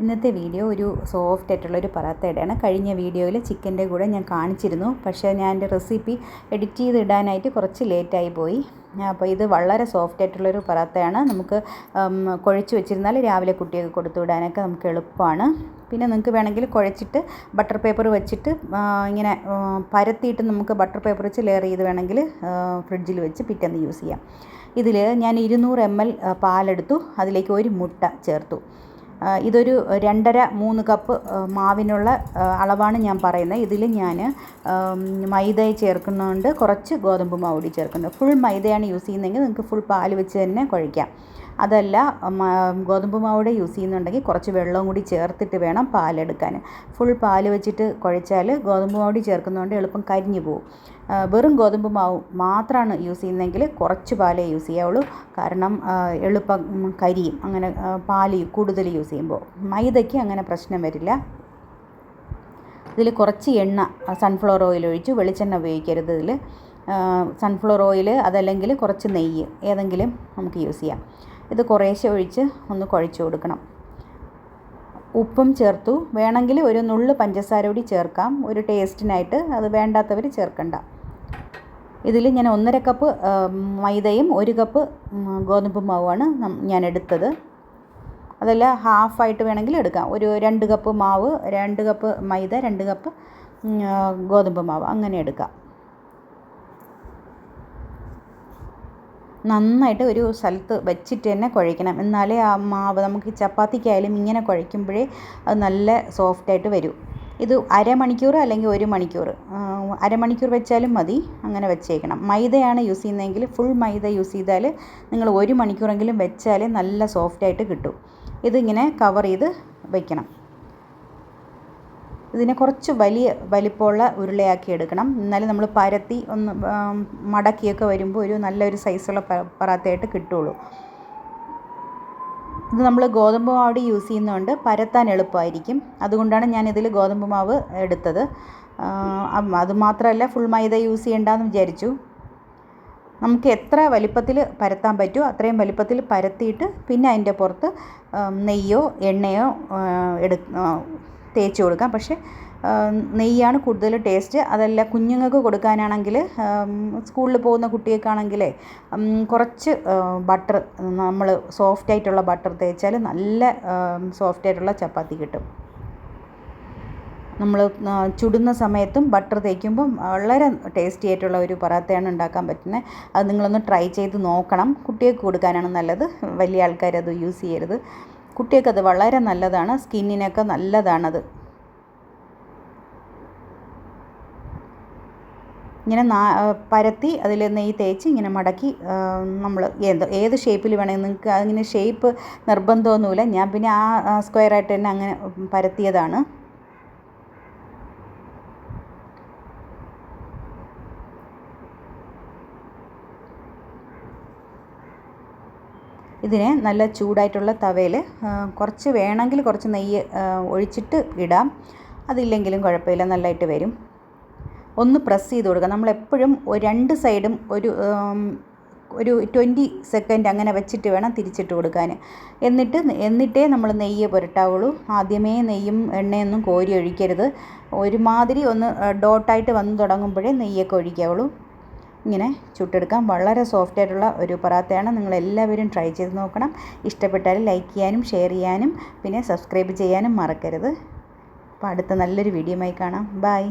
ഇന്നത്തെ വീഡിയോ ഒരു സോഫ്റ്റ് ആയിട്ടുള്ളൊരു പറാത്തയുടെയാണ്. കഴിഞ്ഞ വീഡിയോയിൽ ചിക്കൻ്റെ കൂടെ ഞാൻ കാണിച്ചിരുന്നു. പക്ഷേ ഞാൻ എൻ്റെ റെസിപ്പി എഡിറ്റ് ചെയ്ത് ഇടാനായിട്ട് കുറച്ച് ലേറ്റായി പോയി. അപ്പോൾ ഇത് വളരെ സോഫ്റ്റ് ആയിട്ടുള്ളൊരു പറാത്തയാണ്. നമുക്ക് കുഴച്ച് വെച്ചിരുന്നാൽ രാവിലെ കുട്ടികൾക്ക് കൊടുത്തു വിടാനൊക്കെ നമുക്ക് എളുപ്പമാണ്. പിന്നെ നിങ്ങൾക്ക് വേണമെങ്കിൽ കുഴച്ചിട്ട് ബട്ടർ പേപ്പർ വെച്ചിട്ട് ഇങ്ങനെ പരത്തിയിട്ട് നമുക്ക് ബട്ടർ പേപ്പർ വെച്ച് ലെയർ ചെയ്ത് വേണമെങ്കിൽ ഫ്രിഡ്ജിൽ വെച്ച് പിറ്റേന്ന് യൂസ് ചെയ്യാം. ഇതിൽ ഞാൻ 200 ml പാലെടുത്തു. അതിലേക്ക് ഒരു മുട്ട ചേർത്തു. ഇതൊരു 2.5-3 കപ്പ് മാവിനുള്ള അളവാണ് ഞാൻ പറയുന്നത്. ഇതിൽ ഞാൻ മൈദ ചേർക്കുന്നതുകൊണ്ട് കുറച്ച് ഗോതമ്പ് മാവ് കൂടി ചേർക്കുന്നുണ്ട്. ഫുൾ മൈദയാണ് യൂസ് ചെയ്യുന്നതെങ്കിൽ നിങ്ങൾക്ക് ഫുൾ പാൽ വെച്ച് തന്നെ കുഴയ്ക്കാം. അതല്ല ഗോതമ്പ് മാവിടെ യൂസ് ചെയ്യുന്നുണ്ടെങ്കിൽ കുറച്ച് വെള്ളവും കൂടി ചേർത്തിട്ട് വേണം പാലെടുക്കാൻ. ഫുൾ പാൽ വെച്ചിട്ട് കുഴച്ചാൽ ഗോതമ്പ് മാവ് ചേർക്കുന്നതുകൊണ്ട് എളുപ്പം കരിഞ്ഞു പോകും. വെറും ഗോതമ്പ് മാവ് മാത്രമാണ് യൂസ് ചെയ്യുന്നതെങ്കിൽ കുറച്ച് പാലേ യൂസ് ചെയ്യാവുള്ളൂ. കാരണം എളുപ്പം കരിയും അങ്ങനെ പാൽ കൂടുതൽ യൂസ് ചെയ്യുമ്പോൾ. മൈദയ്ക്ക് അങ്ങനെ പ്രശ്നം വരില്ല. ഇതിൽ കുറച്ച് എണ്ണ സൺഫ്ലവർ ഓയിൽ ഒഴിച്ചു. വെളിച്ചെണ്ണ ഉപയോഗിക്കരുത് ഇതിൽ. സൺഫ്ലവർ ഓയിൽ അതല്ലെങ്കിൽ കുറച്ച് നെയ്യ് ഏതെങ്കിലും നമുക്ക് യൂസ് ചെയ്യാം. ഇത് കുറേശ്ശെ ഒഴിച്ച് ഒന്ന് കുഴച്ച് കൊടുക്കണം. ഉപ്പും ചേർത്തു. വേണമെങ്കിൽ ഒരു നുള്ളു പഞ്ചസാര കൂടി ചേർക്കാം ഒരു ടേസ്റ്റിനായിട്ട്. അത് വേണ്ടാത്തവർ ചേർക്കണ്ട. ഇതിൽ ഞാൻ 1.5 കപ്പ് മൈദയും 1 കപ്പ് ഗോതമ്പ് മാവുമാണ് ഞാൻ എടുത്തത്. അതല്ല ഹാഫായിട്ട് വേണമെങ്കിൽ എടുക്കാം. ഒരു 2 കപ്പ് മാവ്, 2 കപ്പ് മൈദ, 2 കപ്പ് ഗോതമ്പ് മാവ് അങ്ങനെ എടുക്കാം. നന്നായിട്ട് ഒരു സ്ഥലത്ത് വെച്ചിട്ട് തന്നെ കുഴയ്ക്കണം. എന്നാലേ ആ മാവ് നമുക്ക് ചപ്പാത്തിക്കായാലും ഇങ്ങനെ കുഴയ്ക്കുമ്പോഴേ അത് നല്ല സോഫ്റ്റായിട്ട് വരും. ഇത് അരമണിക്കൂർ അല്ലെങ്കിൽ 1 മണിക്കൂർ, അരമണിക്കൂർ വെച്ചാലും മതി. അങ്ങനെ വെച്ചേക്കണം. മൈദയാണ് യൂസ് ചെയ്യുന്നതെങ്കിൽ ഫുൾ മൈദ യൂസ് ചെയ്താൽ നിങ്ങൾ 1 മണിക്കൂറെങ്കിലും വെച്ചാൽ നല്ല സോഫ്റ്റായിട്ട് കിട്ടും. ഇതിങ്ങനെ കവർ ചെയ്ത് വയ്ക്കണം. ഇതിനെ കുറച്ച് വലിപ്പമുള്ള ഉരുളയാക്കി എടുക്കണം. എന്നാലും നമ്മൾ പരത്തി ഒന്ന് മടക്കിയൊക്കെ വരുമ്പോൾ ഒരു നല്ലൊരു സൈസുള്ള പറാത്തയായിട്ട് കിട്ടുള്ളൂ. ഇത് നമ്മൾ ഗോതമ്പ് മാവ് യൂസ് ചെയ്യുന്നതുകൊണ്ട് പരത്താൻ എളുപ്പമായിരിക്കും. അതുകൊണ്ടാണ് ഞാനിതിൽ ഗോതമ്പ് മാവ് എടുത്തത്. അതുമാത്രമല്ല ഫുൾ മൈദ യൂസ് ചെയ്യേണ്ടെന്ന് വിചാരിച്ചു. നമുക്ക് എത്ര വലിപ്പത്തിൽ പരത്താൻ പറ്റുമോ അത്രയും വലിപ്പത്തിൽ പരത്തിയിട്ട് പിന്നെ അതിൻ്റെ പുറത്ത് നെയ്യോ എണ്ണയോ തേച്ച് കൊടുക്കാം. പക്ഷേ നെയ്യാണ് കൂടുതൽ ടേസ്റ്റ്. അതല്ല കുഞ്ഞുങ്ങൾക്ക് കൊടുക്കാനാണെങ്കിൽ, സ്കൂളിൽ പോകുന്ന കുട്ടികൾക്കാണെങ്കിൽ കുറച്ച് ബട്ടർ, നമ്മൾ സോഫ്റ്റായിട്ടുള്ള ബട്ടർ തേച്ചാൽ നല്ല സോഫ്റ്റായിട്ടുള്ള ചപ്പാത്തി കിട്ടും. നമ്മൾ ചുടുന്ന സമയത്തും ബട്ടർ തേക്കുമ്പം വളരെ ടേസ്റ്റി ആയിട്ടുള്ള ഒരു പറാത്തയാണ് ഉണ്ടാക്കാൻ പറ്റുന്നത്. അത് നിങ്ങളൊന്ന് ട്രൈ ചെയ്ത് നോക്കണം. കുട്ടികൾക്ക് കൊടുക്കാനാണ് നല്ലത്. വലിയ ആൾക്കാരത് യൂസ് ചെയ്യരുത്. കുട്ടികൾക്കത് വളരെ നല്ലതാണ്. സ്കിന്നിനൊക്കെ നല്ലതാണത്. ഇങ്ങനെ പരത്തി അതിൽ നെയ്യ് തേച്ച് ഇങ്ങനെ മടക്കി നമ്മൾ ഏത് ഷേപ്പിൽ വേണമെങ്കിൽ നിങ്ങൾക്ക് അതിങ്ങനെ ഷേപ്പ് നിർബന്ധമൊന്നുമില്ല. ഞാൻ പിന്നെ ആ സ്ക്വയറായിട്ട് തന്നെ അങ്ങനെ പരത്തിയതാണ്. ഇതിനെ നല്ല ചൂടായിട്ടുള്ള തവയിൽ കുറച്ച് വേണമെങ്കിൽ കുറച്ച് നെയ്യ് ഒഴിച്ചിട്ട് ഇടാം. അതില്ലെങ്കിലും കുഴപ്പമില്ല, നല്ലതായിട്ട് വരും. ഒന്ന് പ്രസ് ചെയ്ത് കൊടുക്കുക. നമ്മളെപ്പോഴും 2 സൈഡും ഒരു 20 സെക്കൻഡ് അങ്ങനെ വെച്ചിട്ട് വേണം തിരിച്ചിട്ട് കൊടുക്കാൻ. എന്നിട്ടേ നമ്മൾ നെയ്യ് പുരട്ടാവുള്ളൂ. ആദ്യമേ നെയ്യും എണ്ണയൊന്നും കോരി ഒഴിക്കരുത്. ഒരുമാതിരി ഒന്ന് ഡോട്ടായിട്ട് വന്ന് തുടങ്ങുമ്പോഴേ നെയ്യൊക്കെ ഒഴിക്കാവുള്ളൂ. ഇങ്ങനെ ചുട്ടെടുക്കാം. വളരെ സോഫ്റ്റായിട്ടുള്ള ഒരു പറാത്തയാണ്. നിങ്ങളെല്ലാവരും ട്രൈ ചെയ്ത് നോക്കണം. ഇഷ്ടപ്പെട്ടാൽ ലൈക്ക് ചെയ്യാനും ഷെയർ ചെയ്യാനും പിന്നെ സബ്സ്ക്രൈബ് ചെയ്യാനും മറക്കരുത്. അപ്പോൾ അടുത്ത നല്ലൊരു വീഡിയോയുമായി കാണാം. ബൈ.